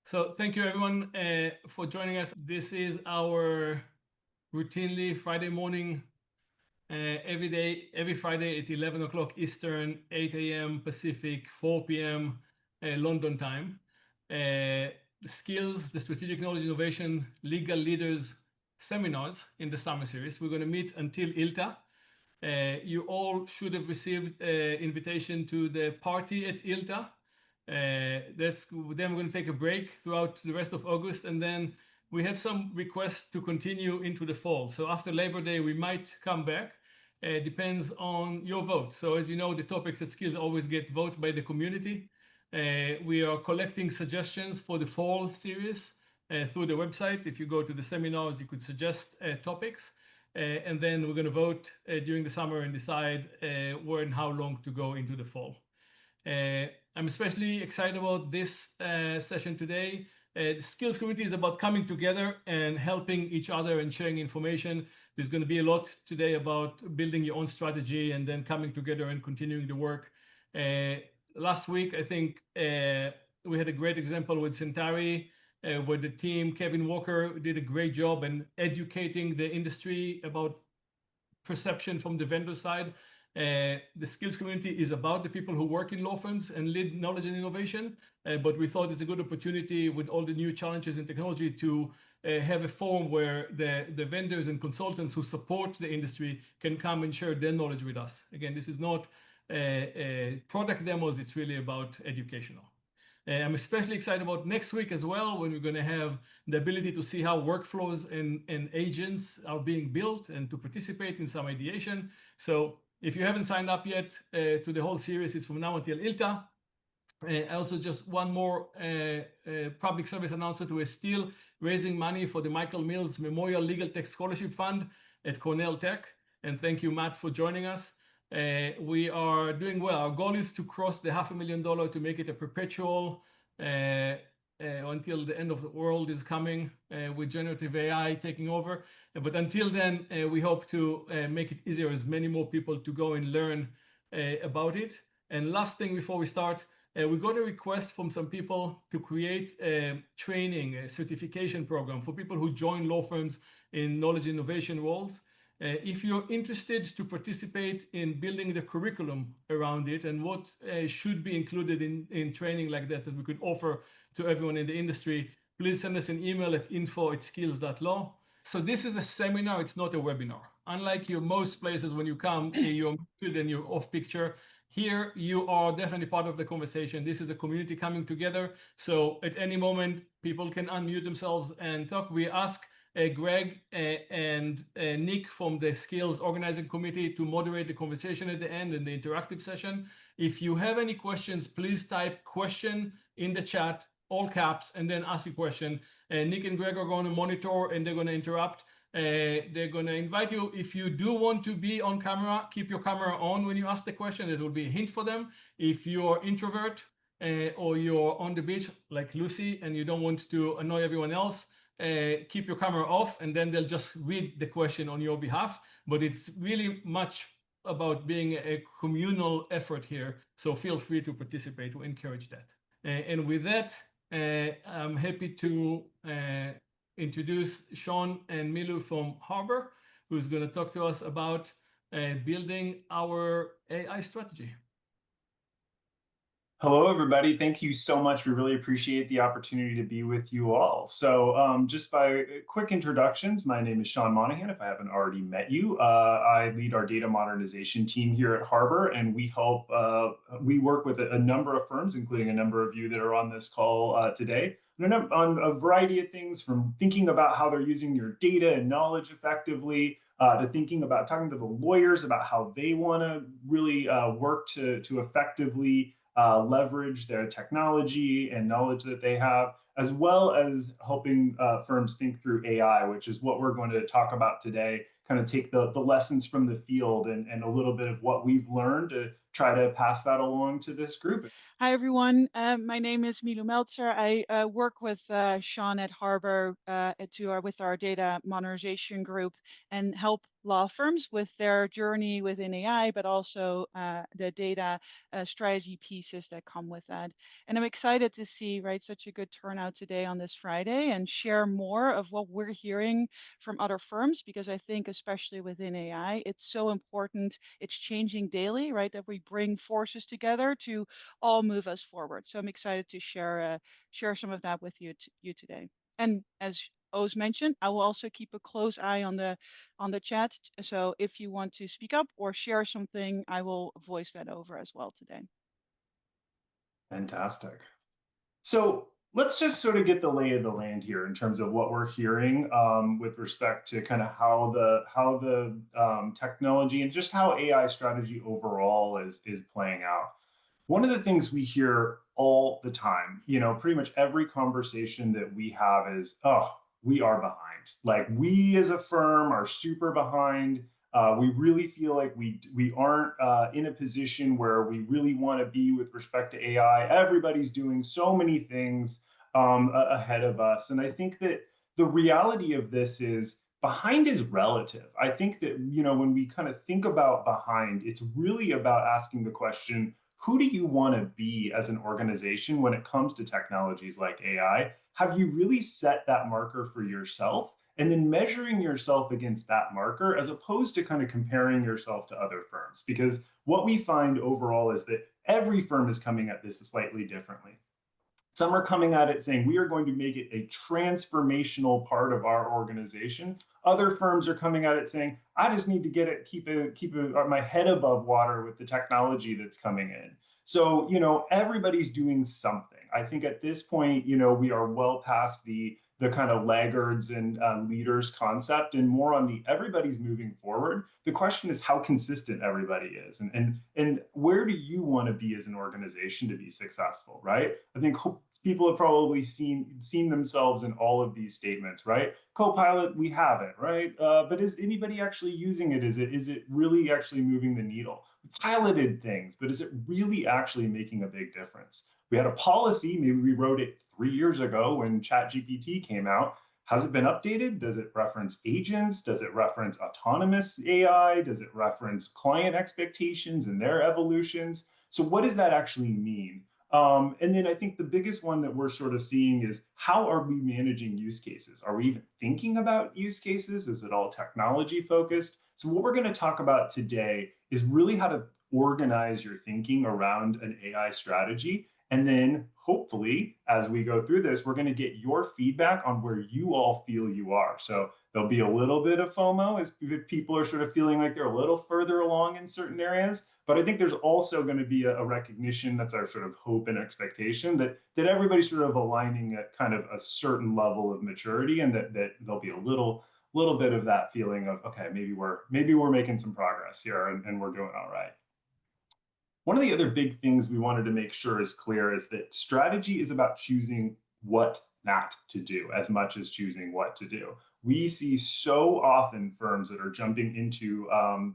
So thank you everyone for joining us. This is our routinely Friday morning, every Friday at 11 o'clock Eastern, 8 a.m. Pacific, 4 p.m. London time. The skills, the strategic knowledge, innovation, legal leaders seminars in the summer series. We're going to meet until ILTA. You all should have received an invitation to the party at ILTA. Then we're going to take a break throughout the rest of August, and then we have some requests to continue into the fall. So after Labor Day, we might come back. Depends on your vote. So as you know, the topics at Skills always get voted by the community. We are collecting suggestions for the fall series through the website. If you go to the seminars, you could suggest topics. And then we're going to vote during the summer and decide where and how long to go into the fall. I'm especially excited about this session today. The skills community is about coming together and helping each other and sharing information. There's going to be a lot today about building your own strategy and then coming together and continuing the work. Last week, I think we had a great example with Centauri, where the team, Kevin Walker, did a great job in educating the industry about perception from the vendor side. The skills community is about the people who work in law firms and lead knowledge and innovation, but we thought it's a good opportunity with all the new challenges in technology to have a forum where the vendors and consultants who support the industry can come and share their knowledge with us. Again, this is not product demos, it's really about educational. I'm especially excited about next week as well, when we're going to have the ability to see how workflows and agents are being built and to participate in some ideation. So if you haven't signed up yet to the whole series, it's from now until ILTA. Also, just one more public service announcement. We're still raising money for the Michael Mills Memorial Legal Tech Scholarship Fund at Cornell Tech. And thank you, Matt, for joining us. We are doing well. Our goal is to cross the $500,000 to make it a perpetual until the end of the world is coming with generative AI taking over. But until then, we hope to make it easier as many more people to go and learn about it. And last thing before we start, we got a request from some people to create a training, a certification program for people who join law firms in knowledge innovation roles. If you're interested to participate in building the curriculum around it and what should be included in training like that we could offer to everyone in the industry, please send us an email at info@skills.law. So this is a seminar, it's not a webinar. Unlike your most places when you come, you're muted and you're off picture. Here, you are definitely part of the conversation. This is a community coming together. So at any moment, people can unmute themselves and talk. We ask Greg and Nick from the Skills Organizing Committee to moderate the conversation at the end in the interactive session. If you have any questions, please type question in the chat, all caps, and then ask your question. Nick and Greg are going to monitor and they're going to interrupt. They're going to invite you. If you do want to be on camera, keep your camera on when you ask the question. It will be a hint for them. If you're introvert or you're on the beach like Lucy and you don't want to annoy everyone else, keep your camera off and then they'll just read the question on your behalf. But it's really much about being a communal effort here. So feel free to participate. We encourage that. And with that, I'm happy to introduce Sean and Milou from Harbor, who's going to talk to us about building our AI strategy. Hello, everybody. Thank you so much. We really appreciate the opportunity to be with you all. So just by quick introductions, my name is Sean Monahan, if I haven't already met you. I lead our data modernization team here at Harbor, and we work with a number of firms, including a number of you that are on this call today, on a variety of things, from thinking about how they're using your data and knowledge effectively, to thinking about talking to the lawyers about how they want to really work to effectively leverage their technology and knowledge that they have, as well as helping firms think through AI, which is what we're going to talk about today, kind of take the lessons from the field and a little bit of what we've learned to try to pass that along to this group. Hi, everyone. My name is Milou Meltzer. I work with Sean at Harbor with our data modernization group and help law firms with their journey within AI, but also the data strategy pieces that come with that. And I'm excited to see, right, such a good turnout today on this Friday and share more of what we're hearing from other firms, because I think especially within AI, it's so important. It's changing daily, right, that we bring forces together to all move us forward. So I'm excited to share some of that with you today. And as O's mentioned, I will also keep a close eye on the chat. So if you want to speak up or share something, I will voice that over as well today. Fantastic. So let's just sort of get the lay of the land here in terms of what we're hearing with respect to kind of how the technology and just how AI strategy overall is playing out. One of the things we hear all the time, pretty much every conversation that we have is, oh, we are behind. Like we as a firm are super behind. We really feel like we aren't in a position where we really want to be with respect to AI. Everybody's doing so many things ahead of us. And I think that the reality of this is behind is relative. I think that, when we kind of think about behind, it's really about asking the question, who do you want to be as an organization when it comes to technologies like AI? Have you really set that marker for yourself? And then measuring yourself against that marker as opposed to kind of comparing yourself to other firms. Because what we find overall is that every firm is coming at this slightly differently. Some are coming at it saying, we are going to make it a transformational part of our organization. Other firms are coming at it saying, I just need to keep my head above water with the technology that's coming in. So, everybody's doing something. I think at this point, we are well past the kind of laggards and leaders concept and more on the everybody's moving forward. The question is how consistent everybody is and where do you want to be as an organization to be successful, right? I think people have probably seen themselves in all of these statements, right? Copilot, we have it, right? But is anybody actually using it? Is it really actually moving the needle? We piloted things, but is it really actually making a big difference? We had a policy, maybe we wrote it 3 years ago when ChatGPT came out. Has it been updated? Does it reference agents? Does it reference autonomous AI? Does it reference client expectations and their evolutions? So what does that actually mean? And then I think the biggest one that we're sort of seeing is how are we managing use cases? Are we even thinking about use cases? Is it all technology focused? So what we're going to talk about today is really how to organize your thinking around an AI strategy. And then hopefully, as we go through this, we're going to get your feedback on where you all feel you are. So there'll be a little bit of FOMO as people are sort of feeling like they're a little further along in certain areas. But I think there's also going to be a recognition, that's our sort of hope and expectation, that everybody's sort of aligning at kind of a certain level of maturity, and that there'll be a little bit of that feeling of, okay, maybe we're making some progress here and we're doing all right. One of the other big things we wanted to make sure is clear is that strategy is about choosing what not to do as much as choosing what to do. We see so often firms that are jumping into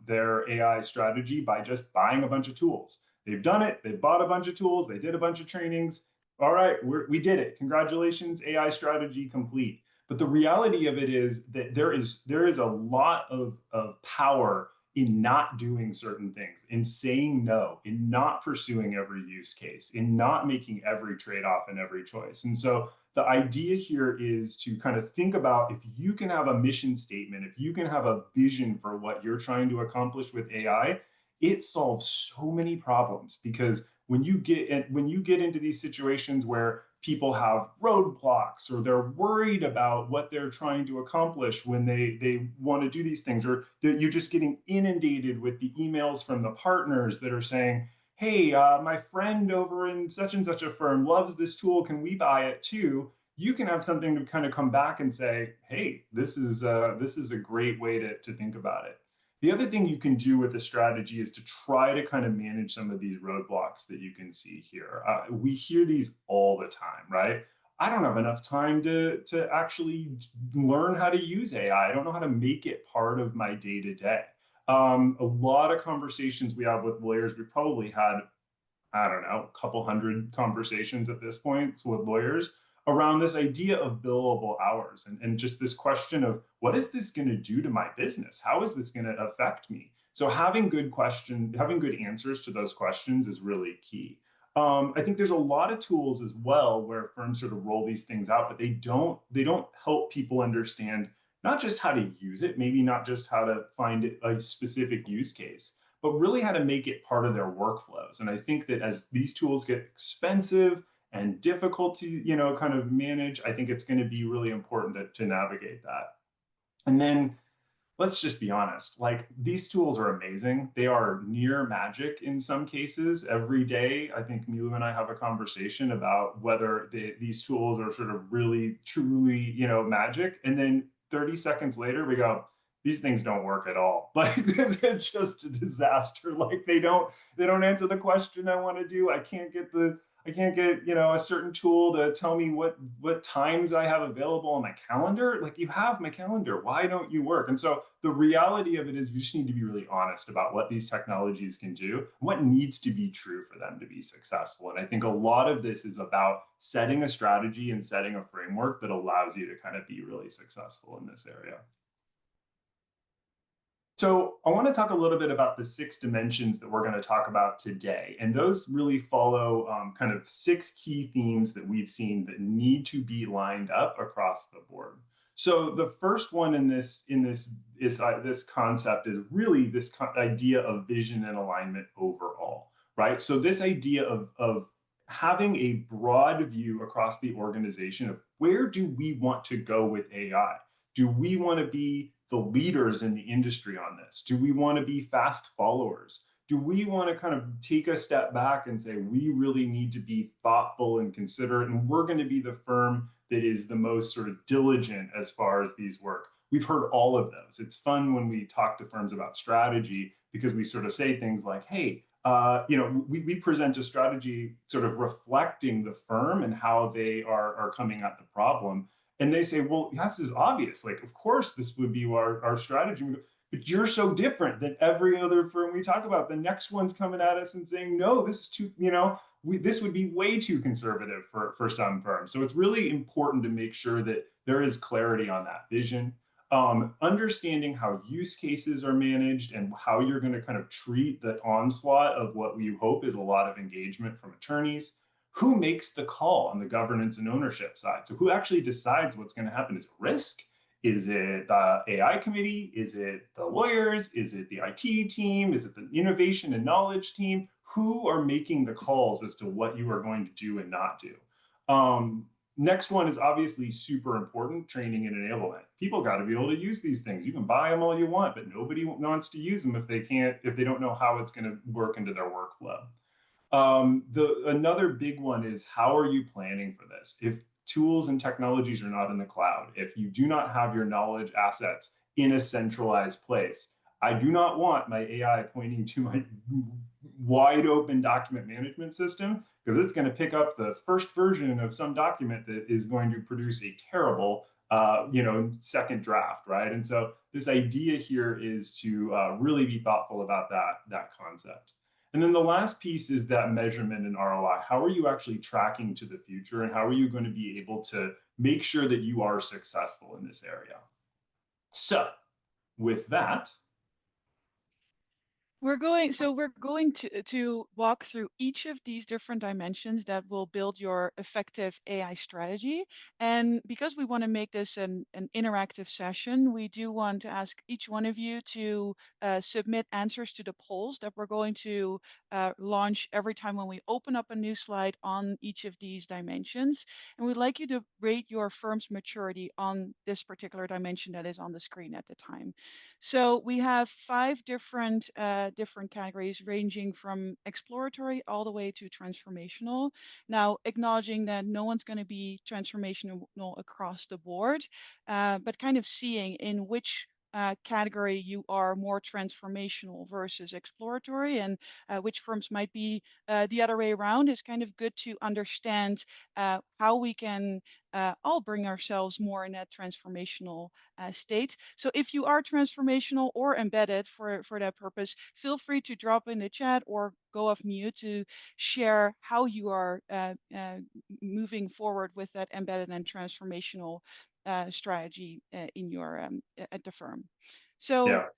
their AI strategy by just buying a bunch of tools. They've done it, they bought a bunch of tools, they did a bunch of trainings. All right, we did it. Congratulations, AI strategy complete. But the reality of it is that there is a lot of power in not doing certain things, in saying no, in not pursuing every use case, in not making every trade-off and every choice. And so the idea here is to kind of think about, if you can have a mission statement, if you can have a vision for what you're trying to accomplish with AI, it solves so many problems. Because when you get into these situations where people have roadblocks or they're worried about what they're trying to accomplish when they want to do these things, or you're just getting inundated with the emails from the partners that are saying, hey, my friend over in such and such a firm loves this tool, can we buy it too? You can have something to kind of come back and say, hey, this is a great way to think about it. The other thing you can do with the strategy is to try to kind of manage some of these roadblocks that you can see here. We hear these all the time, right? I don't have enough time to actually learn how to use AI. I don't know how to make it part of my day-to-day. A lot of conversations we have with lawyers, we probably had, I don't know, a couple hundred conversations at this point with lawyers around this idea of billable hours and just this question of what is this going to do to my business? How is this going to affect me? So having good answers to those questions is really key. I think there's a lot of tools as well where firms sort of roll these things out, but they don't help people understand not just how to use it, maybe not just how to find a specific use case, but really how to make it part of their workflows. And I think that as these tools get expensive and difficult to, kind of manage, I think it's going to be really important to navigate that. And then let's just be honest, like these tools are amazing. They are near magic in some cases. Every day, I think Milou and I have a conversation about whether these tools are sort of really, truly, magic. And then 30 seconds later, we go, these things don't work at all. Like it's just a disaster. Like they don't answer the question I want to do. I can't get a certain tool to tell me what times I have available on my calendar. Like you have my calendar, why don't you work? And so the reality of it is we just need to be really honest about what these technologies can do, what needs to be true for them to be successful. And I think a lot of this is about setting a strategy and setting a framework that allows you to kind of be really successful in this area. So I want to talk a little bit about the 6 dimensions that we're going to talk about today. And those really follow kind of 6 key themes that we've seen that need to be lined up across the board. So the first one in this concept is really this idea of vision and alignment overall, right? So this idea of having a broad view across the organization of where do we want to go with AI? Do we want to be the leaders in the industry on this? Do we want to be fast followers? Do we want to kind of take a step back and say, we really need to be thoughtful and considerate, and we're going to be the firm that is the most sort of diligent as far as these work? We've heard all of those. It's fun when we talk to firms about strategy because we sort of say things like, hey, we present a strategy sort of reflecting the firm and how they are coming at the problem. And they say, well, this is obvious. Like, of course, this would be our strategy. But you're so different than every other firm we talk about. The next one's coming at us and saying, no, this is too, this would be way too conservative for some firms. So it's really important to make sure that there is clarity on that vision. Understanding how use cases are managed and how you're going to kind of treat the onslaught of what we hope is a lot of engagement from attorneys. Who makes the call on the governance and ownership side? So who actually decides what's going to happen? Is it risk? Is it the AI committee? Is it the lawyers? Is it the IT team? Is it the innovation and knowledge team? Who are making the calls as to what you are going to do and not do? Next one is obviously super important, training and enablement. People got to be able to use these things. You can buy them all you want, but nobody wants to use them if they don't know how it's going to work into their workflow. Another big one is, how are you planning for this? If tools and technologies are not in the cloud, if you do not have your knowledge assets in a centralized place, I do not want my AI pointing to my wide open document management system, because it's going to pick up the first version of some document that is going to produce a terrible second draft, right? And so this idea here is to really be thoughtful about that concept. And then the last piece is that measurement and ROI. How are you actually tracking to the future, and how are you going to be able to make sure that you are successful in this area? So with that, we're going to walk through each of these different dimensions that will build your effective AI strategy. And because we want to make this an interactive session, we do want to ask each one of you to submit answers to the polls that we're going to launch every time when we open up a new slide on each of these dimensions. And we'd like you to rate your firm's maturity on this particular dimension that is on the screen at the time. So we have 5 different categories, ranging from exploratory all the way to transformational. Now, acknowledging that no one's going to be transformational across the board, but kind of seeing in which category you are more transformational versus exploratory, and which firms might be the other way around, is kind of good to understand how we can all bring ourselves more in that transformational state. So if you are transformational or embedded for that purpose, feel free to drop in the chat or go off mute to share how you are moving forward with that embedded and transformational strategy in your at the firm. So Yeah.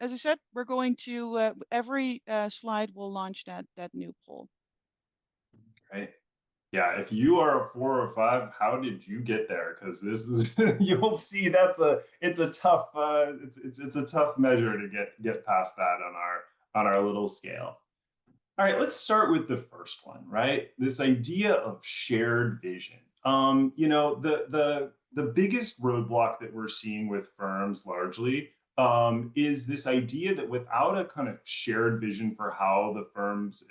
as I said, we're going to every slide will launch that new poll. Right. Yeah, if you are a 4 or 5, how did you get there? Because this is you'll see it's a tough it's a tough measure to get past that on our little scale. All right, let's start with the first one, right? This idea of shared vision. The biggest roadblock that we're seeing with firms largely is this idea that without a kind of shared vision for how firms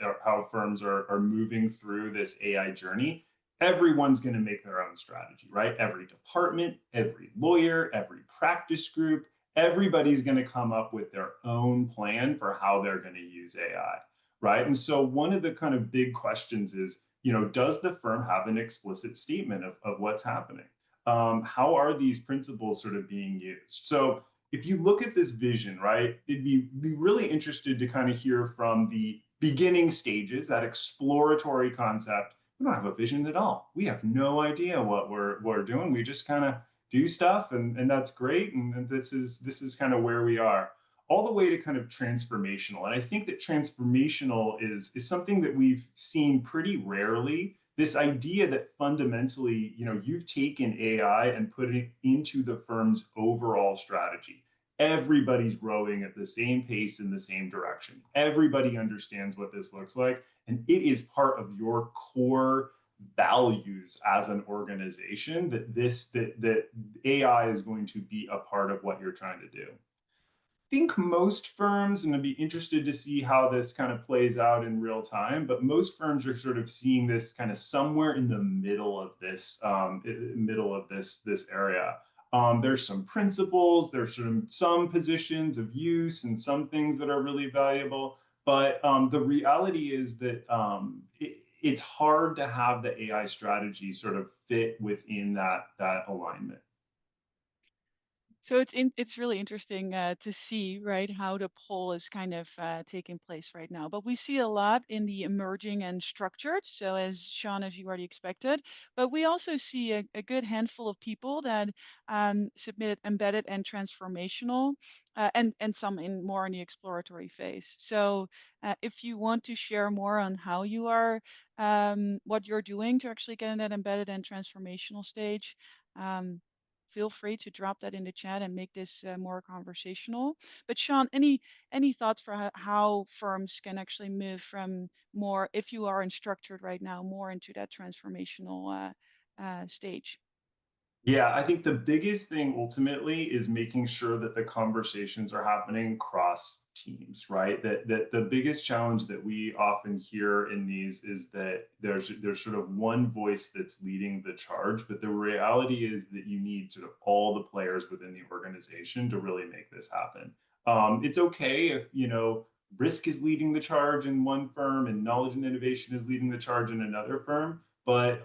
are moving through this AI journey, everyone's going to make their own strategy, right? Every department, every lawyer, every practice group, everybody's going to come up with their own plan for how they're going to use AI. Right. And so one of the kind of big questions is, does the firm have an explicit statement of what's happening? How are these principles sort of being used? So if you look at this vision, right, it'd be really interested to kind of hear from the beginning stages, that exploratory concept. We don't have a vision at all. We have no idea what we're doing. We just kind of do stuff, and that's great. And this is kind of where we are, all the way to kind of transformational. And I think that transformational is something that we've seen pretty rarely. This idea that fundamentally, you've taken AI and put it into the firm's overall strategy. Everybody's rowing at the same pace in the same direction. Everybody understands what this looks like, and it is part of your core values as an organization that AI is going to be a part of what you're trying to do. Think most firms, and I'd be interested to see how this kind of plays out in real time, but most firms are sort of seeing this kind of somewhere in the middle of this this area. There's some principles, there's some positions of use and some things that are really valuable, but the reality is that it's hard to have the AI strategy sort of fit within that alignment. So it's really interesting to see, right, how the poll is kind of taking place right now. But we see a lot in the emerging and structured. So as Sean, as you already expected, but we also see a good handful of people that submitted embedded and transformational, and some more in the exploratory phase. So if you want to share more on how you are, what you're doing to actually get in that embedded and transformational stage. Feel free to drop that in the chat and make this more conversational. But Sean, any thoughts for how firms can actually move from more, if you are in structured right now, more into that transformational stage? Yeah, I think the biggest thing ultimately is making sure that the conversations are happening across teams, right? That the biggest challenge that we often hear in these is that there's sort of one voice that's leading the charge, but the reality is that you need sort of all the players within the organization to really make this happen. It's okay if, risk is leading the charge in one firm and knowledge and innovation is leading the charge in another firm. But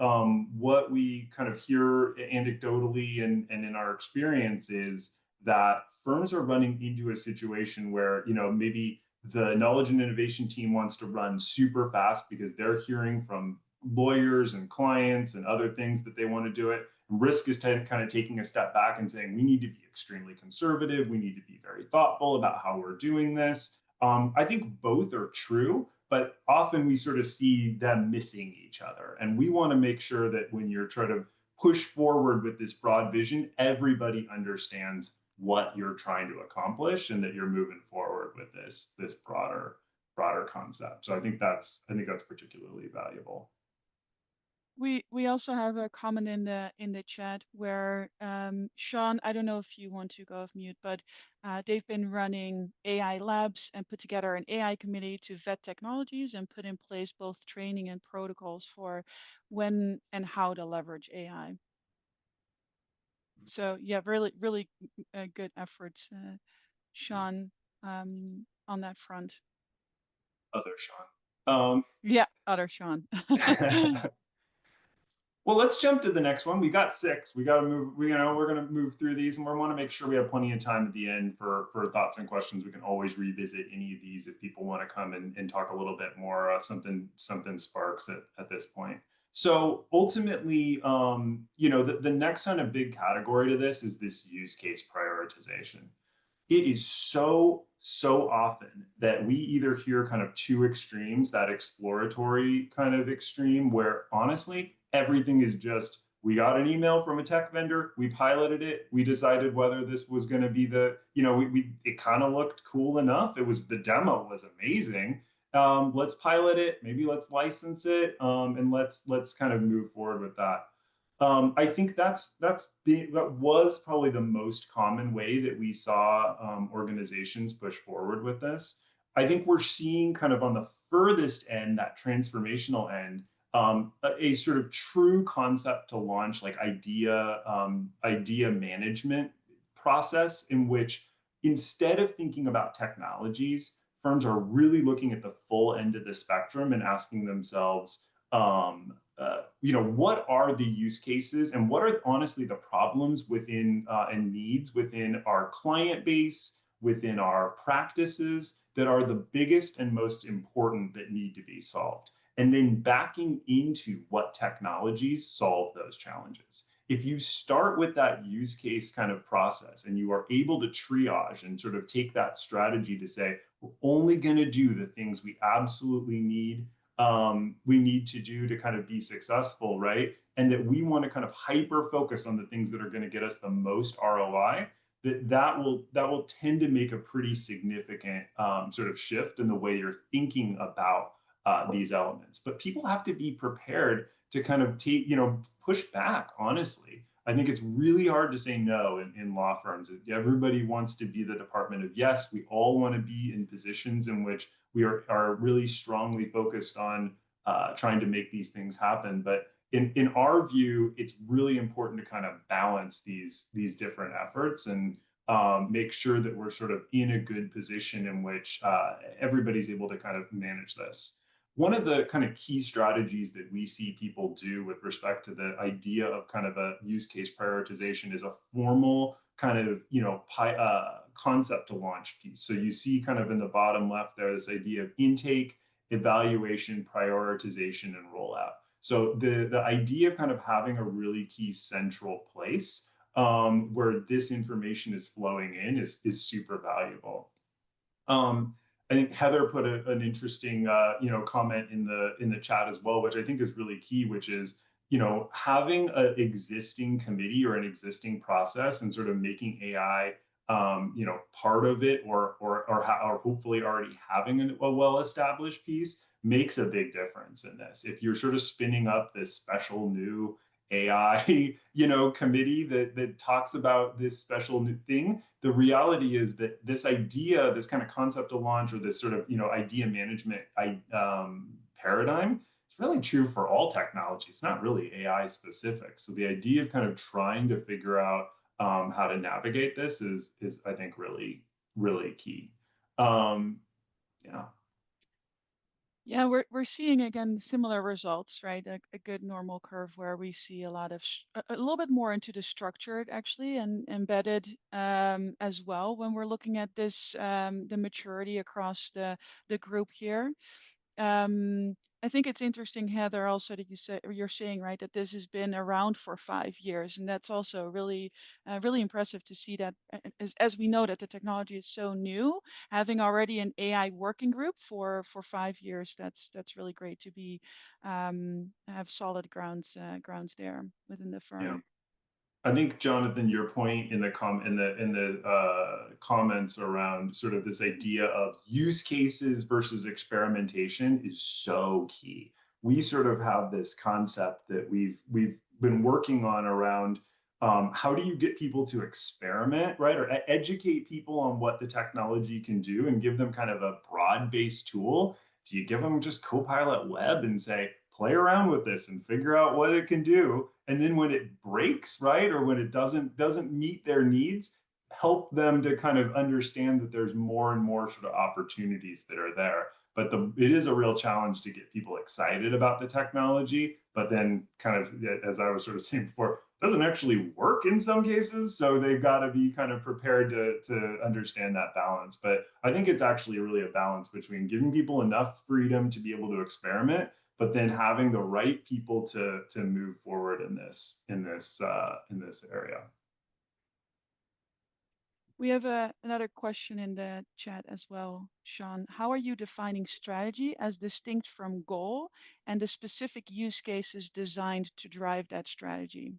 what we kind of hear anecdotally and in our experience is that firms are running into a situation where, maybe the knowledge and innovation team wants to run super fast because they're hearing from lawyers and clients and other things that they want to do it. Risk is kind of taking a step back and saying, we need to be extremely conservative. We need to be very thoughtful about how we're doing this. I think both are true, but often we sort of see them missing each other. And we want to make sure that when you're trying to push forward with this broad vision, everybody understands what you're trying to accomplish and that you're moving forward with this broader concept. So I think that's particularly valuable. We also have a comment in the chat where Sean, I don't know if you want to go off mute, but they've been running AI labs and put together an AI committee to vet technologies and put in place both training and protocols for when and how to leverage AI. So yeah, really good efforts, Sean, on that front. Other Sean. Yeah, other Sean. Well, let's jump to the next one. We got 6. We got to move. We're going to move through these, and we want to make sure we have plenty of time at the end for thoughts and questions. We can always revisit any of these if people want to come and talk a little bit more. Something sparks at this point. So ultimately, the next kind of big category to this is this use case prioritization. It is so often that we either hear kind of two extremes, that exploratory kind of extreme where honestly everything is just, we got an email from a tech vendor, we piloted it, we decided whether this was going to be it kind of looked cool enough, the demo was amazing, let's pilot it, maybe let's license it, and let's kind of move forward with that. I think that was probably the most common way that we saw organizations push forward with this. I think we're seeing kind of on the furthest end, that transformational end, a sort of true concept to launch, like idea management process, in which instead of thinking about technologies, firms are really looking at the full end of the spectrum and asking themselves, what are the use cases and what are honestly the problems within and needs within our client base, within our practices, that are the biggest and most important that need to be solved. And then backing into what technologies solve those challenges. If you start with that use case kind of process and you are able to triage and sort of take that strategy to say, we're only going to do the things we absolutely need to do to kind of be successful, right? And that we want to kind of hyper focus on the things that are going to get us the most ROI, that will tend to make a pretty significant sort of shift in the way you're thinking about these elements. But people have to be prepared to kind of push back, honestly. I think it's really hard to say no in law firms. Everybody wants to be the department of yes. We all want to be in positions in which we are really strongly focused on trying to make these things happen. But in our view, it's really important to kind of balance these different efforts and make sure that we're sort of in a good position in which everybody's able to kind of manage this. One of the kind of key strategies that we see people do with respect to the idea of kind of a use case prioritization is a formal kind of, concept to launch piece. So you see kind of in the bottom left there, this idea of intake, evaluation, prioritization, and rollout. So the idea of kind of having a really key central place where this information is flowing in is super valuable. I think Heather put an interesting, comment in the chat as well, which I think is really key, which is, having an existing committee or an existing process and sort of making AI, part of it, or hopefully already having a well-established piece makes a big difference in this. If you're sort of spinning up this special new AI, committee that talks about this special new thing, the reality is that this idea, this kind of concept to launch, or this sort of, idea management paradigm, it's really true for all technology. It's not really AI specific. So the idea of kind of trying to figure out how to navigate this is I think really, really key. Yeah. Yeah, we're seeing again similar results, right? A good normal curve where we see a lot of a little bit more into the structured actually and embedded as well when we're looking at this the maturity across the group here. I think it's interesting, Heather, also that you're saying, right, that this has been around for 5 years, and that's also really really impressive to see that as we know that the technology is so new, having already an AI working group for 5 years, that's really great to be have solid grounds there within the firm. Yeah. I think, Jonathan, your point in the comments around sort of this idea of use cases versus experimentation is so key. We sort of have this concept that we've been working on around how do you get people to experiment, right? Or educate people on what the technology can do and give them kind of a broad-based tool. Do you give them just Copilot Web and say, play around with this and figure out what it can do, and then when it breaks, right, or when it doesn't meet their needs, help them to kind of understand that there's more and more sort of opportunities that are there. But it is a real challenge to get people excited about the technology, but then kind of, as I was sort of saying before, doesn't actually work in some cases. So they've got to be kind of prepared to understand that balance. But I think it's actually really a balance between giving people enough freedom to be able to experiment, but then having the right people to move forward in this area. We have another question in the chat as well, Sean. How are you defining strategy as distinct from goal and the specific use cases designed to drive that strategy?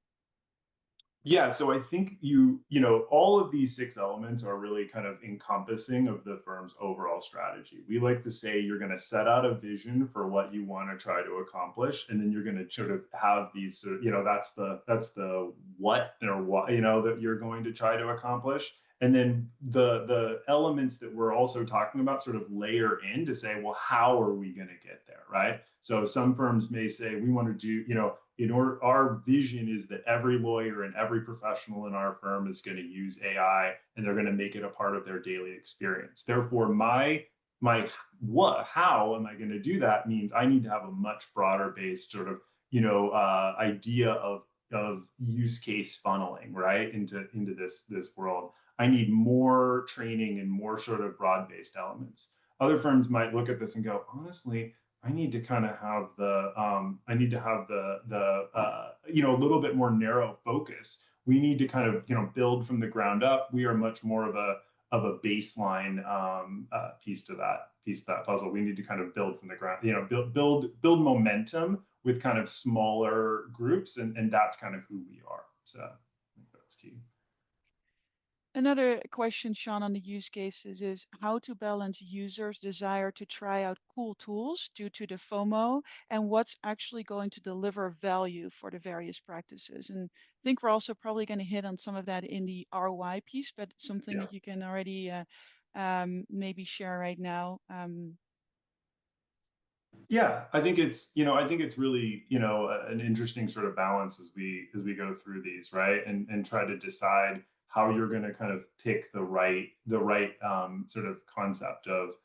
Yeah, so I think you know, all of these 6 elements are really kind of encompassing of the firm's overall strategy. We like to say you're going to set out a vision for what you want to try to accomplish, and then you're going to sort of have these, you know, that's the what or what, you know, that you're going to try to accomplish. And then the elements that we're also talking about sort of layer in to say, well, how are we going to get there, right? So some firms may say we want to do, you know, in order, our vision is that every lawyer and every professional in our firm is going to use AI and they're going to make it a part of their daily experience. Therefore, my how am I going to do that means I need to have a much broader based sort of, you know, idea of use case funneling, right, into this world. I need more training and more sort of broad-based elements. Other firms might look at this and go, honestly, I need to kind of have you know, a little bit more narrow focus. We need to kind of, you know, build from the ground up. We are much more of a baseline piece to that puzzle. We need to kind of build from the ground, you know, build momentum with kind of smaller groups, and that's kind of who we are. So I think that's key. Another question, Sean, on the use cases is how to balance users' desire to try out cool tools due to the FOMO and what's actually going to deliver value for the various practices. And I think we're also probably going to hit on some of that in the ROI piece, but something that you can already maybe share right now. Yeah, I think it's, you know, I think it's really, you know, an interesting sort of balance as we go through these, right? And try to decide how you're going to kind of pick the right sort of concept of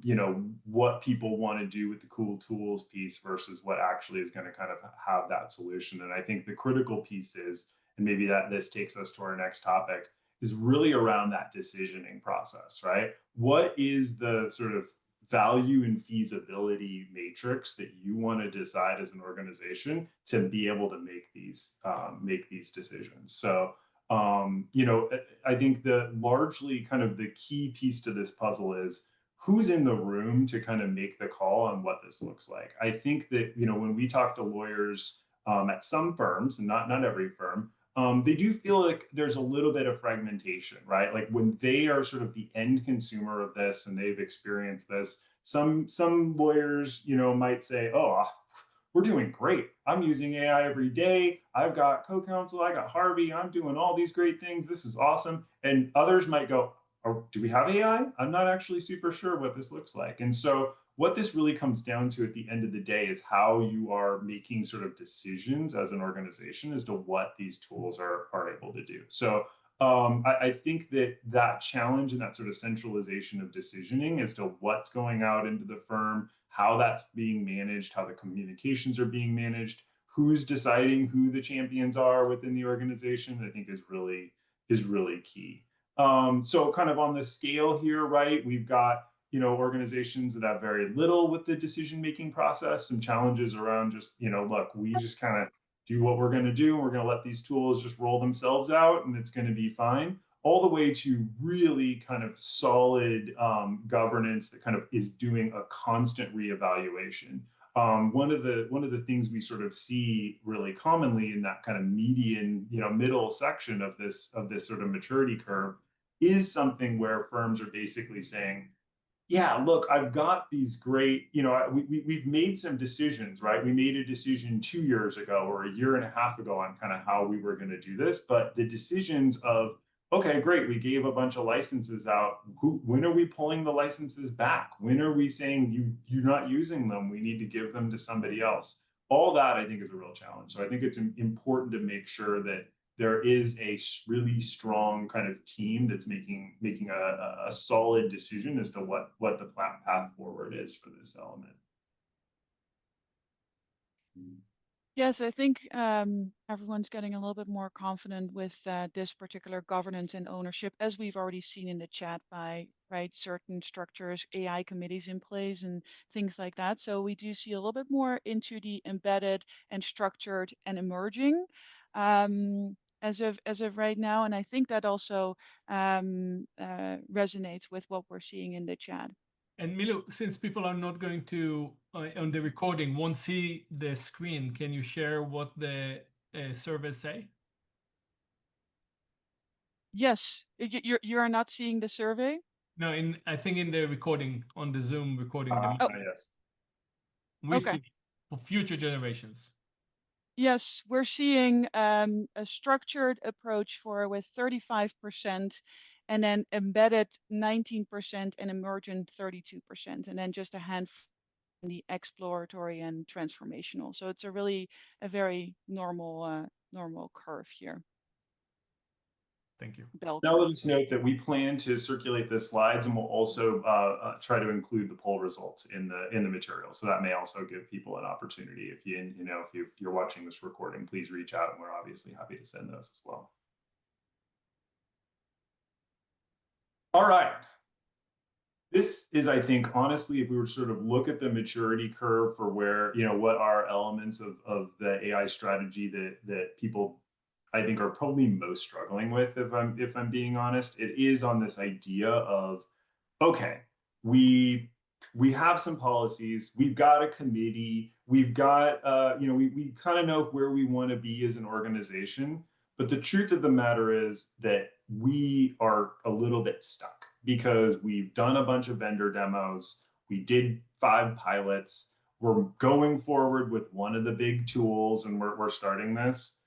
you know, what people want to do with the cool tools piece versus what actually is going to kind of have that solution. And I think the critical piece is, and maybe that this takes us to our next topic, is really around that decisioning process, right? What is the sort of value and feasibility matrix that you want to decide as an organization to be able to make these decisions? So you know, I think the largely kind of the key piece to this puzzle is who's in the room to kind of make the call on what this looks like. I think that, you know, when we talk to lawyers at some firms, and not every firm, they do feel like there's a little bit of fragmentation, right? Like when they are sort of the end consumer of this and they've experienced this, some lawyers, you know, might say, oh, we're doing great. I'm using AI every day. I've got co-counsel, I got Harvey, I'm doing all these great things. This is awesome. And others might go, oh, do we have AI? I'm not actually super sure what this looks like. And so what this really comes down to at the end of the day is how you are making sort of decisions as an organization as to what these tools are able to do. So I think that challenge and that sort of centralization of decisioning as to what's going out into the firm, how that's being managed, how the communications are being managed, who's deciding who the champions are within the organization, I think is really key. So kind of on the scale here, right, we've got, you know, organizations that have very little with the decision-making process, some challenges around just, you know, look, we just kind of do what we're going to do. We're going to let these tools just roll themselves out and it's going to be fine, all the way to really kind of solid governance that kind of is doing a constant reevaluation. One of the things we sort of see really commonly in that kind of median, you know, middle section of this sort of maturity curve is something where firms are basically saying, yeah, look, I've got these great, you know, we've made some decisions, right? We made a decision 2 years ago or a year and a half ago on kind of how we were going to do this. But the decisions of, okay, great, we gave a bunch of licenses out. When are we pulling the licenses back? When are we saying you're not using them? We need to give them to somebody else. All that I think is a real challenge. So I think it's important to make sure that there is a really strong kind of team that's making a solid decision as to what the path forward is for this element. Yes, I think everyone's getting a little bit more confident with this particular governance and ownership, as we've already seen in the chat by certain structures, AI committees in place, and things like that. So we do see a little bit more into the embedded and structured and emerging as of right now, and I think that also resonates with what we're seeing in the chat. And Milou, since people are not going to, on the recording, won't see the screen, can you share what the surveys say? Yes, you are not seeing the survey? No, I think in the recording, on the Zoom recording, Oh, Yes. we okay. see for future generations. Yes, we're seeing a structured approach with 35%, and then embedded 19%, and emergent 32%, and then just a handful in the exploratory and transformational. So it's a very normal curve here, Thank you. bell Now, curve. I'll just note that we plan to circulate the slides, and we'll also try to include the poll results in the material. So that may also give people an opportunity. If you're watching this recording, please reach out, and we're obviously happy to send those as well. All right. This is, I think, honestly, if we were to sort of look at the maturity curve for where, what are elements of the AI strategy that people, I think, are probably most struggling with, if I'm being honest, it is on this idea of, okay, we have some policies, we've got a committee, we've got, we kind of know where we want to be as an organization, but the truth of the matter is that we are a little bit stuck because we've done a bunch of vendor demos, we did 5 pilots, we're going forward with one of the big tools, and we're starting this.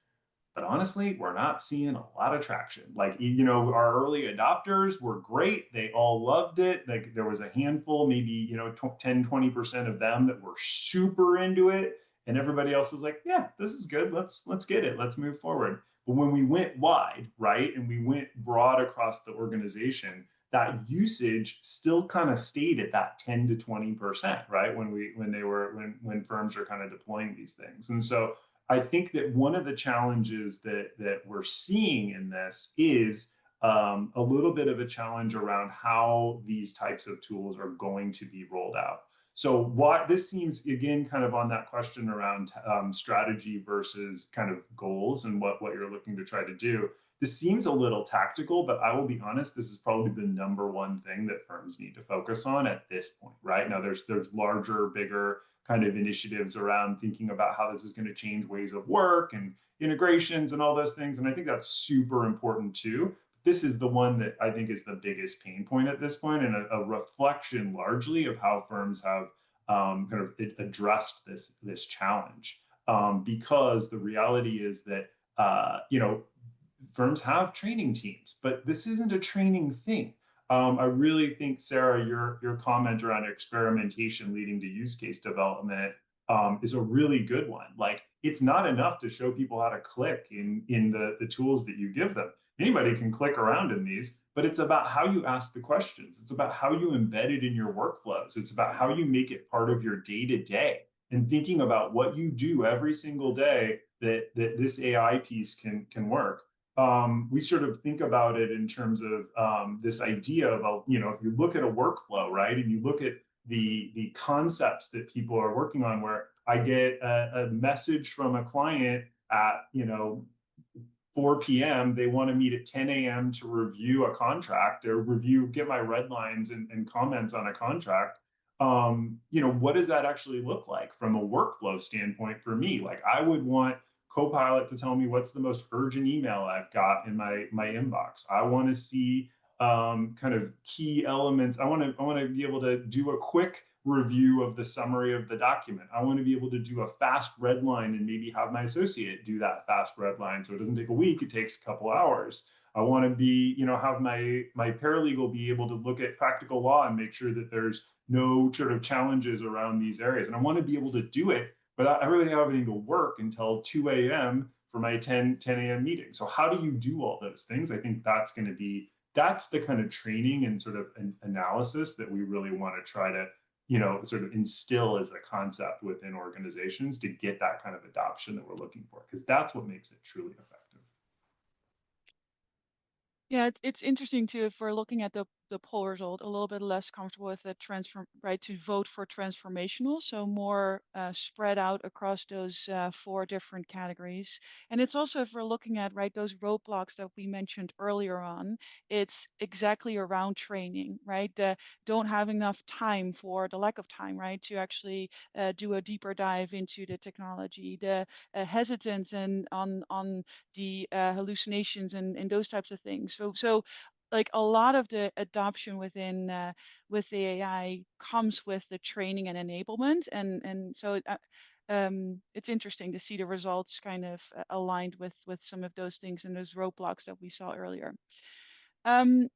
But honestly, we're not seeing a lot of traction. Like, our early adopters were great. They all loved it. Like, there was a handful, maybe, 10, 20% of them that were super into it. And everybody else was like, yeah, this is good. Let's get it. Let's move forward. But when we went wide, right, and we went broad across the organization, that usage still kind of stayed at that 10 to 20%, right? When firms are kind of deploying these things. And so I think that one of the challenges that we're seeing in this is a little bit of a challenge around how these types of tools are going to be rolled out. So what this seems, again, kind of on that question around strategy versus kind of goals and what you're looking to try to do. This seems a little tactical, but I will be honest, this is probably the #1 thing that firms need to focus on at this point, right? Now, there's larger, bigger kind of initiatives around thinking about how this is going to change ways of work and integrations and all those things. And I think that's super important too. This is the one that I think is the biggest pain point at this point, and a reflection largely of how firms have kind of addressed this challenge. Because the reality is that, firms have training teams, but this isn't a training thing. I really think, Sarah, your comment around experimentation leading to use case development is a really good one. Like, it's not enough to show people how to click in the tools that you give them. Anybody can click around in these, but it's about how you ask the questions. It's about how you embed it in your workflows. It's about how you make it part of your day-to-day, and thinking about what you do every single day that this AI piece can work. We sort of think about it in terms of this idea of, if you look at a workflow, right, and you look at the concepts that people are working on, where I get a message from a client at 4 p.m. They want to meet at 10 a.m. to review a contract or get my red lines and comments on a contract. What does that actually look like from a workflow standpoint for me? Like, I would want Copilot to tell me what's the most urgent email I've got in my inbox. I want to see kind of key elements. I want to be able to do a quick review of the summary of the document. I want to be able to do a fast red line and maybe have my associate do that fast red line, so it doesn't take a week, it takes a couple hours. I want to be, have my paralegal be able to look at practical law and make sure that there's no sort of challenges around these areas. And I want to be able to do it without everybody having to work until 2 a.m. for my 10 a.m. meeting. So how do you do all those things? I think that's the kind of training and sort of analysis that we really want to try to sort of instill as a concept within organizations to get that kind of adoption that we're looking for, because that's what makes it truly effective. Yeah, it's interesting too, if we're looking at the poll result, a little bit less comfortable with the right to vote for transformational, so more spread out across those 4 different categories. And it's also, if we're looking at, right, those roadblocks that we mentioned earlier on, it's exactly around training, right? Don't have enough time, for the lack of time, right, to actually do a deeper dive into the technology, the hesitance and on the hallucinations and those types of things. So like a lot of the adoption within with the AI comes with the training and enablement, and so it's interesting to see the results kind of aligned with some of those things and those roadblocks that we saw earlier.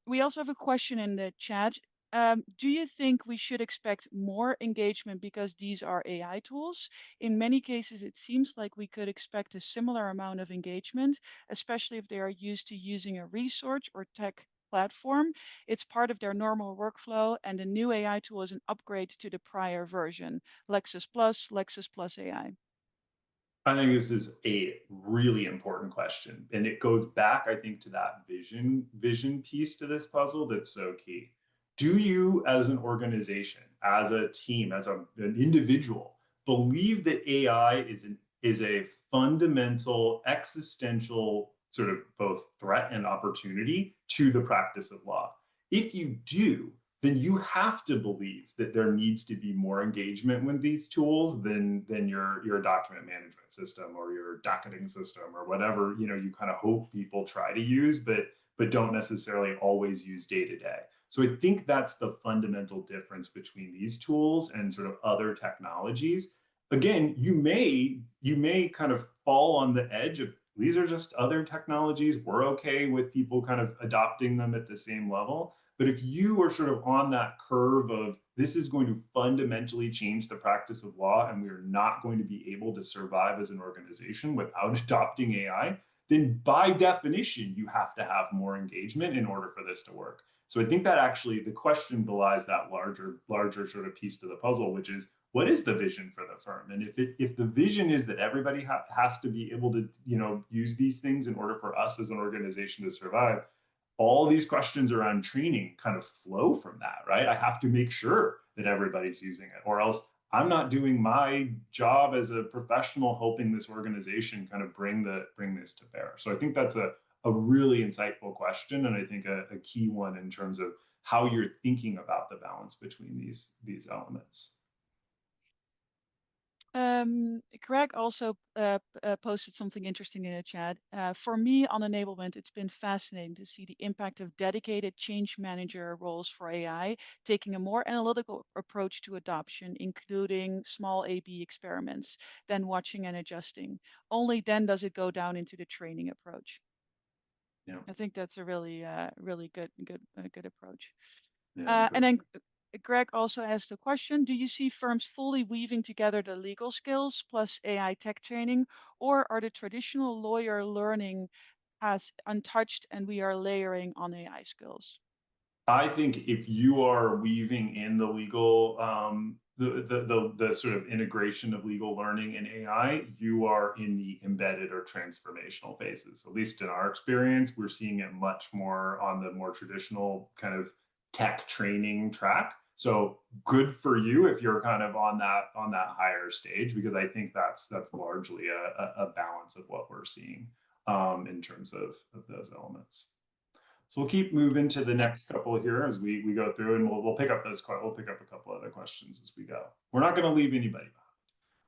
We also have a question in the chat. Do you think we should expect more engagement because these are AI tools? In many cases, it seems like we could expect a similar amount of engagement, especially if they are used to using a research or tech platform. It's part of their normal workflow, and a new AI tool is an upgrade to the prior version, Lexis Plus AI. I think this is a really important question, and it goes back, I think, to that vision piece to this puzzle that's so key. Do you, as an organization, as a team, as an individual, believe that AI is a fundamental, existential sort of both threat and opportunity to the practice of law? If you do, then you have to believe that there needs to be more engagement with these tools than your document management system or your docketing system or whatever you kind of hope people try to use, but don't necessarily always use day to day. So I think that's the fundamental difference between these tools and sort of other technologies. Again, you may kind of fall on the edge of, these are just other technologies, we're okay with people kind of adopting them at the same level. But if you are sort of on that curve of, this is going to fundamentally change the practice of law and we are not going to be able to survive as an organization without adopting AI, then by definition, you have to have more engagement in order for this to work. So I think that actually the question belies that larger sort of piece to the puzzle, which is, what is the vision for the firm? And if the vision is that everybody has to be able to use these things in order for us as an organization to survive, all these questions around training kind of flow from that, right? I have to make sure that everybody's using it, or else I'm not doing my job as a professional helping this organization kind of bring this to bear. So I think that's a really insightful question, and I think a key one in terms of how you're thinking about the balance between these elements. Greg also posted something interesting in the chat. For me, on enablement, it's been fascinating to see the impact of dedicated change manager roles for AI, taking a more analytical approach to adoption, including small A/B experiments, then watching and adjusting. Only then does it go down into the training approach. Yeah. I think that's a really good approach. Yeah, and then Greg also asked a question: do you see firms fully weaving together the legal skills plus AI tech training, or are the traditional lawyer learning as untouched and we are layering on AI skills? I think if you are weaving in the legal, the sort of integration of legal learning and AI, you are in the embedded or transformational phases. At least in our experience, we're seeing it much more on the more traditional kind of tech training track. So good for you if you're kind of on that higher stage, because I think that's largely a balance of what we're seeing in terms of those elements. So we'll keep moving to the next couple here as we go through, and we'll pick up we'll pick up a couple other questions as we go. We're not going to leave anybody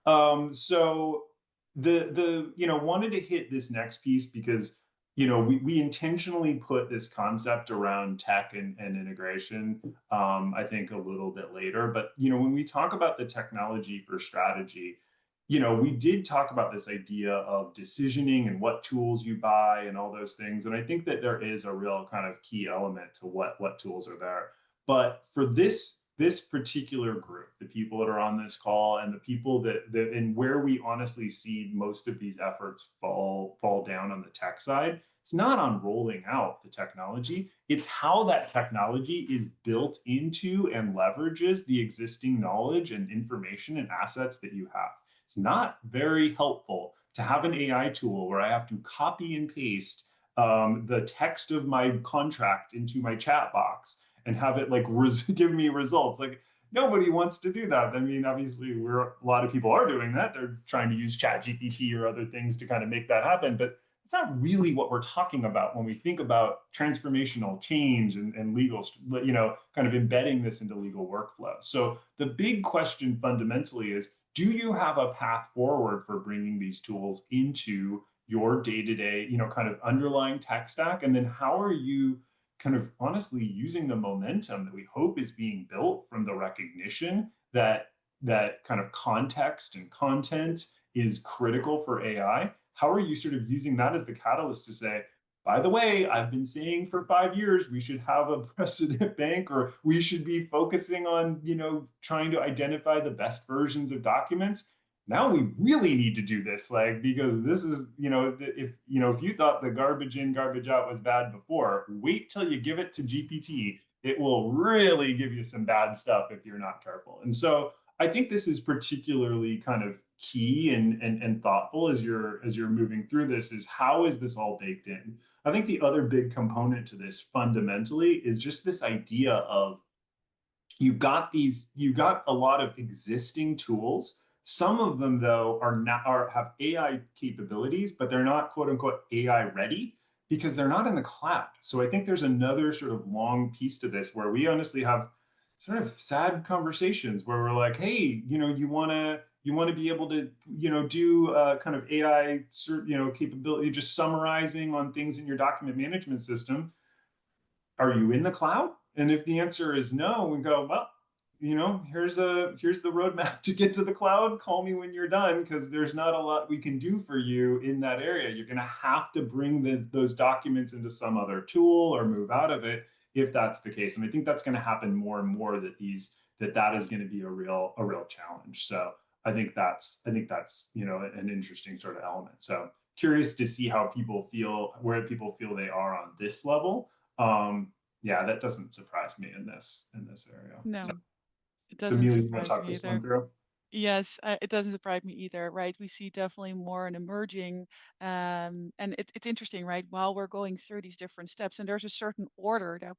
behind. So the wanted to hit this next piece because we intentionally put this concept around tech and integration I think a little bit later, but when we talk about the technology for strategy, we did talk about this idea of decisioning and what tools you buy and all those things. And I think that there is a real kind of key element to what tools are there. But for this this particular group, the people that are on this call and the people that and where we honestly see most of these efforts fall down on the tech side, it's not on rolling out the technology, it's how that technology is built into and leverages the existing knowledge and information and assets that you have. It's not very helpful to have an AI tool where I have to copy and paste the text of my contract into my chat box and have it like give me results. Like, nobody wants to do that. I mean, obviously, a lot of people are doing that. They're trying to use Chat GPT or other things to kind of make that happen. But it's not really what we're talking about when we think about transformational change and legal, kind of embedding this into legal workflow. So the big question fundamentally is, do you have a path forward for bringing these tools into your day-to-day, kind of underlying tech stack? And then how are you kind of honestly using the momentum that we hope is being built from the recognition that kind of context and content is critical for AI? How are you sort of using that as the catalyst to say, by the way, I've been saying for 5 years we should have a precedent bank, or we should be focusing on, trying to identify the best versions of documents. Now we really need to do this, like, because this is, if you thought the garbage in, garbage out was bad before, wait till you give it to GPT. It will really give you some bad stuff if you're not careful. And so I think this is particularly kind of key and thoughtful as you're moving through this, is how is this all baked in? I think the other big component to this fundamentally is just this idea of you've got a lot of existing tools. Some of them, though, have AI capabilities, but they're not quote unquote AI ready because they're not in the cloud. So I think there's another sort of long piece to this where we honestly have sort of sad conversations where we're like, hey, you want to be able to, do kind of AI, capability, just summarizing on things in your document management system. Are you in the cloud? And if the answer is no, we go, well, here's the roadmap to get to the cloud. Call me when you're done, because there's not a lot we can do for you in that area. You're going to have to bring those documents into some other tool or move out of it if that's the case. And I think that's going to happen more and more, that is going to be a real challenge. So I think that's an interesting sort of element. So curious to see how where people feel they are on this level. Yeah, that doesn't surprise me in this area. No, So, it so doesn't Milou, you want to surprise talk me this either. one through? Yes, it doesn't surprise me either, right? We see definitely more an emerging, and it's interesting, right? While we're going through these different steps, and there's a certain order that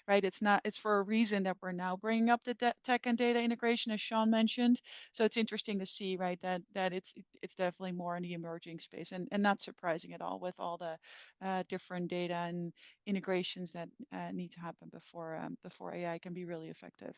right? It's for a reason that we're now bringing up the tech and data integration, as Sean mentioned. So it's interesting to see, right, that it's definitely more in the emerging space, and not surprising at all with all the different data and integrations that need to happen before AI can be really effective.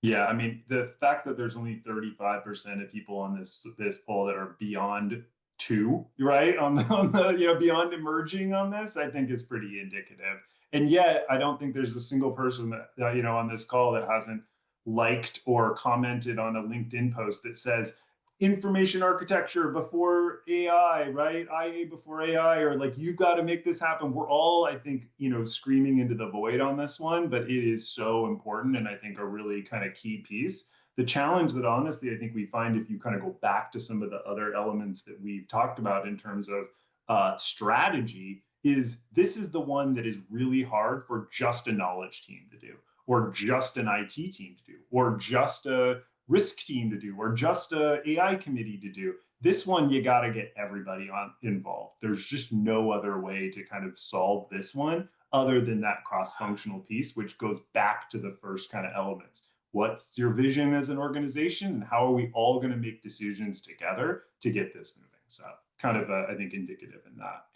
Yeah, I mean, the fact that there's only 35% of people on this poll that are beyond 2, right? On the beyond emerging on this, I think is pretty indicative. And yet, I don't think there's a single person that on this call that hasn't liked or commented on a LinkedIn post that says information architecture before AI, right? IA before AI, or like, you've got to make this happen. We're all, I think, screaming into the void on this one, but it is so important, and I think a really kind of key piece. The challenge that honestly I think we find, if you kind of go back to some of the other elements that we've talked about in terms of strategy, is this is the one that is really hard for just a knowledge team to do, or just an IT team to do, or just a risk team to do, or just a AI committee to do. This one, you got to get everybody involved. There's just no other way to kind of solve this one other than that cross-functional piece, which goes back to the first kind of elements. What's your vision as an organization, and how are we all going to make decisions together to get this moving? So kind of, I think, indicative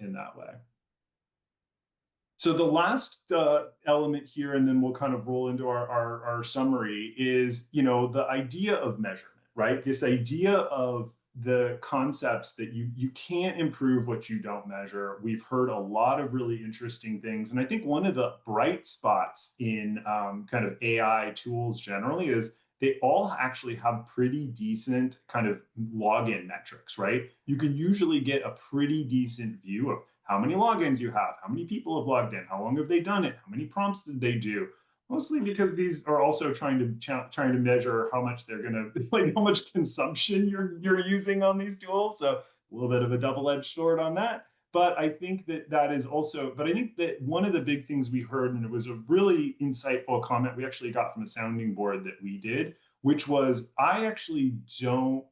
in that way. So the last element here, and then we'll kind of roll into our summary, is the idea of measurement, right? This idea of the concepts that you can't improve what you don't measure. We've heard a lot of really interesting things, and I think one of the bright spots in kind of AI tools generally is they all actually have pretty decent kind of login metrics, right? You can usually get a pretty decent view of how many logins you have, how many people have logged in, how long have they done it, how many prompts did they do. Mostly because these are also trying to measure how much they're gonna, it's like how much consumption you're using on these tools. So a little bit of a double-edged sword on that. But I think that is also, but I think that one of the big things we heard, and it was a really insightful comment we actually got from a sounding board that we did, which was, I actually don't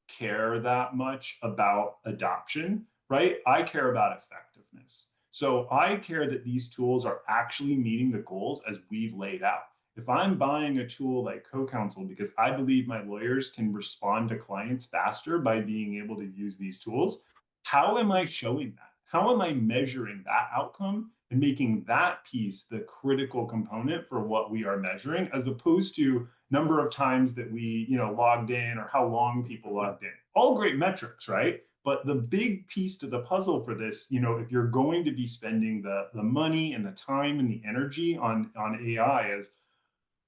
care that much about adoption, right? I care about effectiveness. So I care that these tools are actually meeting the goals as we've laid out. If I'm buying a tool like CoCounsel because I believe my lawyers can respond to clients faster by being able to use these tools, how am I showing that? How am I measuring that outcome and making that piece the critical component for what we are measuring, as opposed to number of times that we, logged in or how long people logged in? All great metrics, right? But the big piece to the puzzle for this, if you're going to be spending the money and the time and the energy on AI, is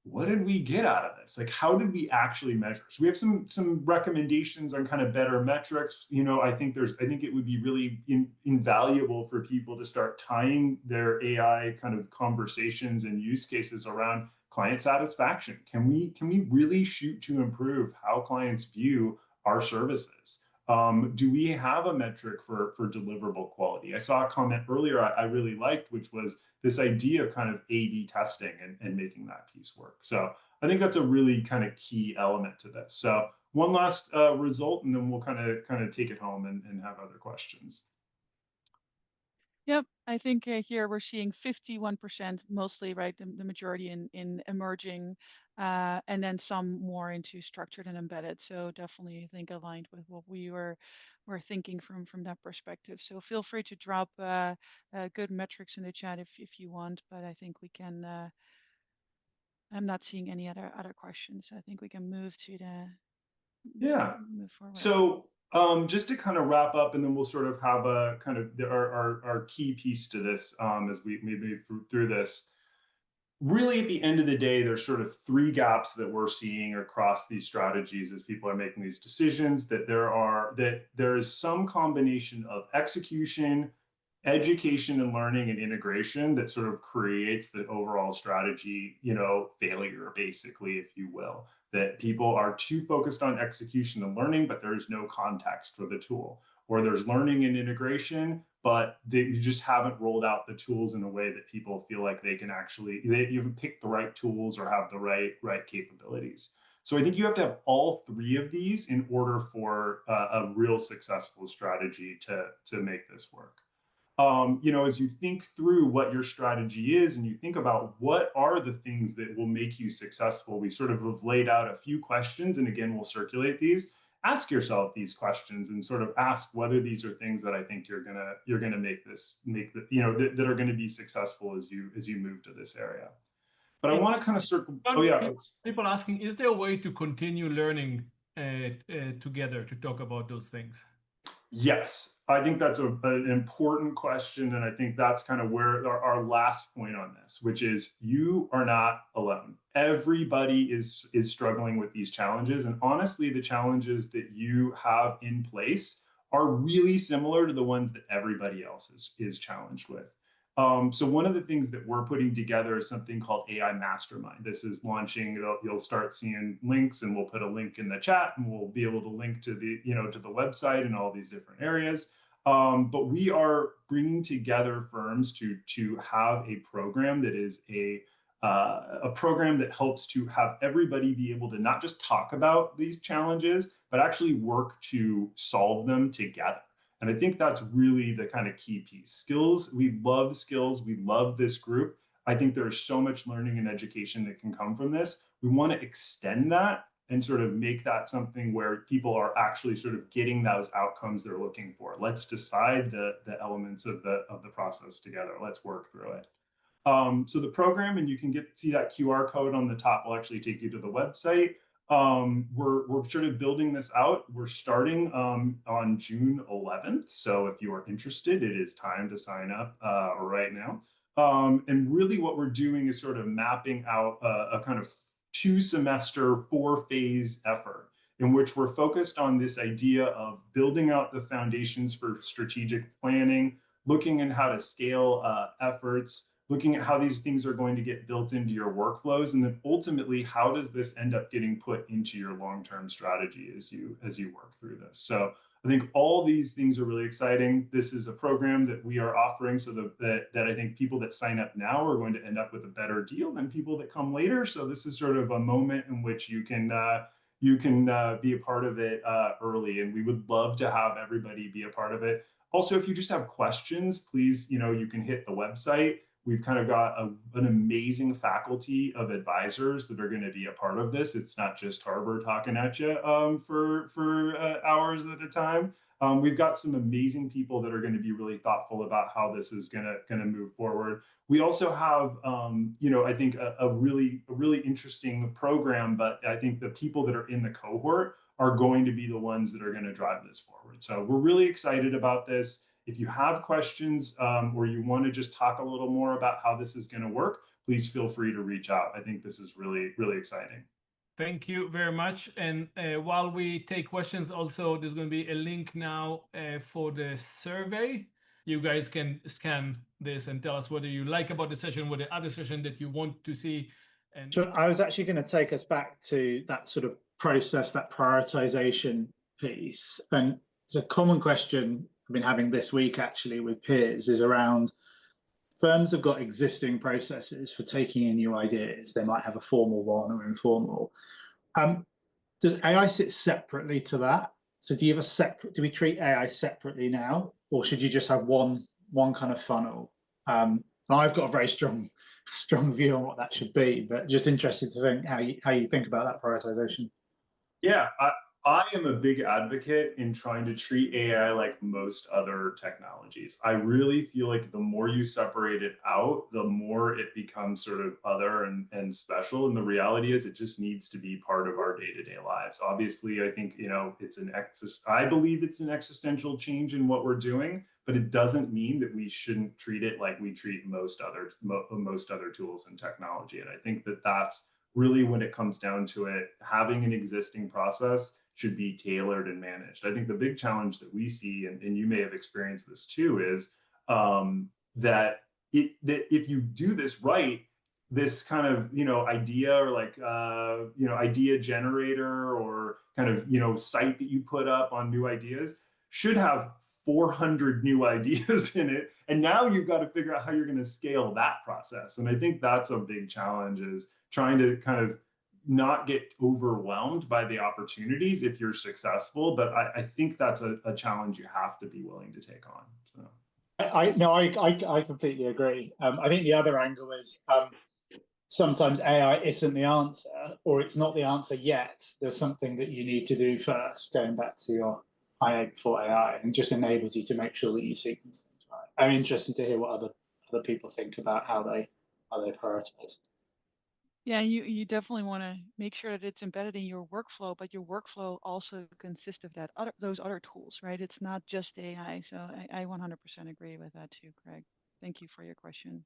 what did we get out of this? Like, how did we actually measure? So we have some recommendations on kind of better metrics. I think it would be really invaluable for people to start tying their AI kind of conversations and use cases around client satisfaction. Can we really shoot to improve how clients view our services? Do we have a metric for deliverable quality? I saw a comment earlier I really liked, which was this idea of kind of A/B testing and making that piece work. So I think that's a really kind of key element to this. So one last result, and then we'll kind of take it home and have other questions. Yep, I think here we're seeing 51% mostly, right? The majority in emerging, and then some more into structured and embedded. So definitely, I think aligned with what we were thinking from that perspective. So feel free to drop good metrics in the chat if you want, but I think we can. I'm not seeing any other questions. I think we can move to the Yeah. move forward. So just to kind of wrap up, and then we'll sort of have a kind of our key piece to this as we maybe through this. Really, at the end of the day, there's sort of three gaps that we're seeing across these strategies as people are making these decisions. That there is some combination of execution, education and learning and integration that sort of creates the overall strategy, failure, basically, if you will. That people are too focused on execution and learning, but there is no context for the tool. Or there's learning and integration, but you just haven't rolled out the tools in a way that people feel like they can actually, you haven't picked the right tools or have the right capabilities. So I think you have to have all three of these in order for a real successful strategy to make this work. As you think through what your strategy is and you think about what are the things that will make you successful, we sort of have laid out a few questions, and again, we'll circulate these. Ask yourself these questions and sort of ask whether these are things that I think you're gonna make that are going to be successful as you move to this area. But I want to kind of circle. Oh yeah, people asking, is there a way to continue learning together to talk about those things? Yes, I think that's an important question. And I think that's kind of where our last point on this, which is you are not alone. Everybody is struggling with these challenges. And honestly, the challenges that you have in place are really similar to the ones that everybody else is challenged with. So one of the things that we're putting together is something called AI Mastermind. This is launching. You'll start seeing links, and we'll put a link in the chat, and we'll be able to link to the website and all these different areas. But we are bringing together firms to have a program that is a program that helps to have everybody be able to not just talk about these challenges, but actually work to solve them together. And I think that's really the kind of key piece. Skills, we love skills. We love this group. I think there's so much learning and education that can come from this. We want to extend that and sort of make that something where people are actually sort of getting those outcomes they're looking for. Let's decide the elements of the process together. Let's work through it. So the program, and you can see that QR code on the top, will actually take you to the website. We're sort of building this out. We're starting on June 11th. So if you are interested, it is time to sign up right now. And really what we're doing is sort of mapping out a kind of 2-semester, 4-phase effort in which we're focused on this idea of building out the foundations for strategic planning, looking at how to scale efforts, looking at how these things are going to get built into your workflows, and then ultimately, how does this end up getting put into your long-term strategy as you work through this? So I think all these things are really exciting. This is a program that we are offering so that I think people that sign up now are going to end up with a better deal than people that come later. So this is sort of a moment in which you can be a part of it early, and we would love to have everybody be a part of it. Also, if you just have questions, please, you can hit the website. We've kind of got an amazing faculty of advisors that are going to be a part of this. It's not just Harbor talking at you for hours at a time. We've got some amazing people that are going to be really thoughtful about how this is going to move forward. We also have, I think a really interesting program, but I think the people that are in the cohort are going to be the ones that are going to drive this forward. So we're really excited about this. If you have questions or you want to just talk a little more about how this is going to work, please feel free to reach out. I think this is really, really exciting. Thank you very much. And while we take questions, also, there's going to be a link now for the survey. You guys can scan this and tell us whether you like about the session, what the other session that you want to see. And so I was actually going to take us back to that sort of process, that prioritization piece. And it's a common question I've been having this week actually with peers is around firms have got existing processes for taking in new ideas. They might have a formal one or informal. Does AI sit separately to that? So do we treat AI separately now, or should you just have one kind of funnel? And I've got a very strong view on what that should be, but just interested to think how you think about that prioritization. Yeah, I am a big advocate in trying to treat AI like most other technologies. I really feel like the more you separate it out, the more it becomes sort of other and special. And the reality is it just needs to be part of our day-to-day lives. Obviously, I think, I believe it's an existential change in what we're doing, but it doesn't mean that we shouldn't treat it like we treat most other tools and technology. And I think that that's really, when it comes down to it, having an existing process should be tailored and managed. I think the big challenge that we see, and you may have experienced this too, is that if you do this right, this kind of idea or like idea generator or kind of site that you put up on new ideas should have 400 new ideas in it, and now you've got to figure out how you're going to scale that process. And I think that's a big challenge, is trying to kind of not get overwhelmed by the opportunities if you're successful. But I think that's a challenge you have to be willing to take on. So. I completely agree. I think the other angle is sometimes AI isn't the answer, or it's not the answer yet. There's something that you need to do first, going back to your IA before AI, and just enables you to make sure that you sequence things right. I'm interested to hear what other people think about how they prioritize. Yeah, you definitely want to make sure that it's embedded in your workflow, but your workflow also consists of those other tools, right? It's not just AI. So I 100% agree with that too, Craig. Thank you for your question.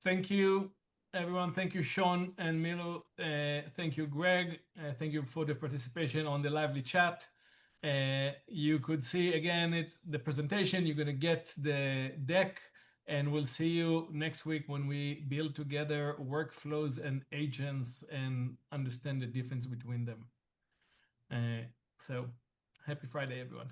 Thank you, everyone. Thank you, Sean and Milou. Thank you, Greg. Thank you for the participation on the lively chat. You could see again the presentation. You're going to get the deck. And we'll see you next week when we build together workflows and agents and understand the difference between them. So happy Friday, everyone.